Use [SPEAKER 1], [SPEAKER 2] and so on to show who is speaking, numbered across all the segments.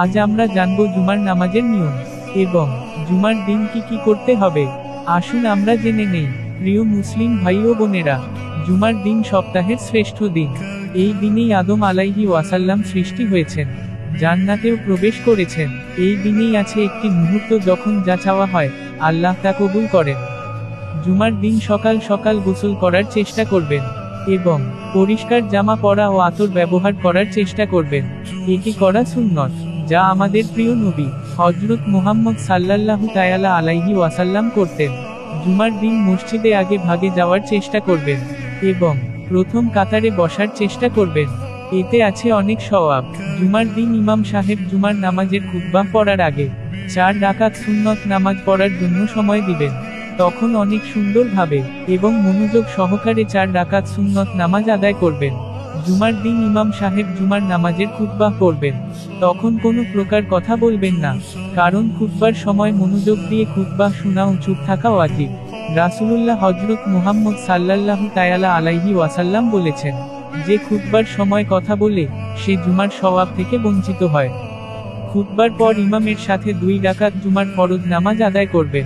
[SPEAKER 1] আজ আমরা জানব জুমার নামাজের নিয়ম এবং জুমার দিন কি কি করতে হবে। আসুন আমরা জেনে নেই। প্রিয় মুসলিম ভাই ও বোনেরা, জুমার দিন সপ্তাহের শ্রেষ্ঠ দিন। এই দিনেই আদম আলাইহি ওয়াসাল্লাম সৃষ্টি হয়েছেন, জান্নাতেও প্রবেশ করেছেন। এই দিনেই আছে একটি মুহূর্ত যখন যা চাওয়া হয় আল্লাহ তা কবুল করেন। জুমার দিন সকাল সকাল গোসল করার চেষ্টা করবেন এবং পরিষ্কার জামা পরা ও আতর ব্যবহার করার চেষ্টা করবেন। এটি করা সুন্নত, যা আমাদের প্রিয় নবী হযরত মুহাম্মদ সাল্লাল্লাহু তাআলা আলাইহি ওয়াসাল্লাম করতেন। জুমার দিন মসজিদে আগে ভাগে যাওয়ার চেষ্টা করবেন এবং প্রথম কাতারে বসার চেষ্টা করবেন। এতে আছে অনেক সওয়াব। জুমার দিন ইমাম সাহেব জুমার নামাজের খুতবা পড়ার আগে 4 রাকাত সুন্নত নামাজ পড়ার জন্য সময় দিবেন। তখন অনেক সুন্দরভাবে এবং মনোযোগ সহকারে 4 রাকাত সুন্নত নামাজ আদায় করবেন। জুমার দিন ইমাম সাহেব জুমার নামাজের খুতবা পড়বেন। তখন কোনো প্রকার কথা বলবেন না, কারণ খুতবার সময় মনোযোগ দিয়ে খুতবা শোনা ও চুপ থাকা ওয়াজিব। রাসূলুল্লাহ হযরত মুহাম্মদ সাল্লাল্লাহু তাআলা আলাইহি ওয়াসাল্লাম বলেছেন, যে খুতবার সময় কথা বলে সে জুমার সওয়াব থেকে বঞ্চিত হয়। খুতবার পর ইমামের সাথে 2 রাকাত জুমার ফরজ নামাজ আদায় করবেন।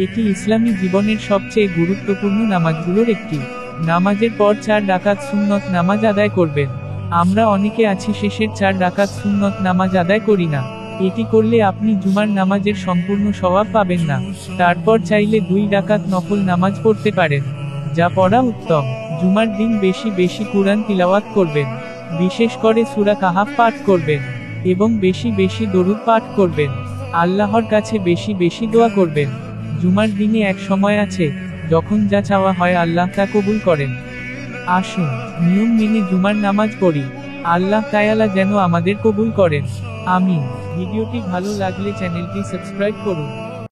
[SPEAKER 1] এটি ইসলামী জীবনের সবচেয়ে গুরুত্বপূর্ণ নামাজগুলোর একটি। নামাজের পর 4 রাকাত সুন্নত নামাজ আদায় করবেন। আমরা অনেকে আছি শেষের 4 রাকাত সুন্নত নামাজ আদায় করি না। এটি করলে আপনি জুমার নামাজের সম্পূর্ণ সওয়াব পাবেন না। তারপর চাইলে 2 রাকাত নফল নামাজ পড়তে পারেন, যা পড়া উত্তম। জুমার দিন বেশি বেশি কুরআন তিলাওয়াত করবেন, বিশেষ করে সূরা কাহাফ পাঠ করবেন এবং বেশি বেশি দরুদ পাঠ করবেন। আল্লাহর কাছে বেশি বেশি দোয়া করবেন। জুমার দিনে এক সময় আছে যখন যা চাওয়া হয় আল্লাহ তা কবুল করেন। আসুন নিয়ম মেনে জুমার নামাজ পড়ি। আল্লাহ তাআলা যেন আমাদের কবুল করেন। আমিন। ভিডিওটি ভালো লাগলে চ্যানেলটি সাবস্ক্রাইব করুন।